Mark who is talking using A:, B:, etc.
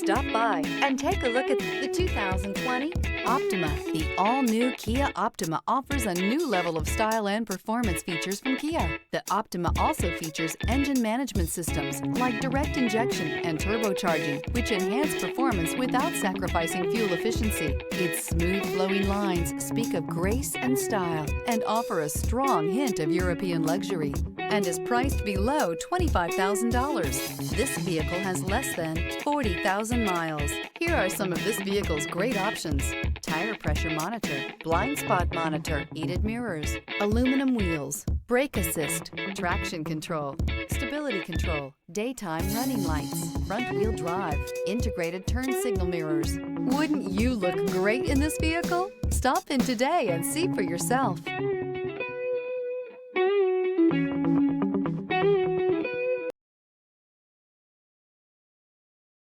A: Stop by and take a look at the 2020 Optima. The all-new Kia Optima offers a new level of style and performance features from Kia. The Optima also features engine management systems like direct injection and turbocharging, which enhance performance without sacrificing fuel efficiency. Its smooth flowing lines speak of grace and style and offer a strong hint of European luxury, and is priced below $25,000. This vehicle has less than 40,000 miles. Here are some of this vehicle's great options: tire pressure monitor, blind spot monitor, heated mirrors, aluminum wheels, brake assist, traction control, stability control, daytime running lights, front wheel drive, integrated turn signal mirrors. Wouldn't you look great in this vehicle? Stop in today and see for yourself.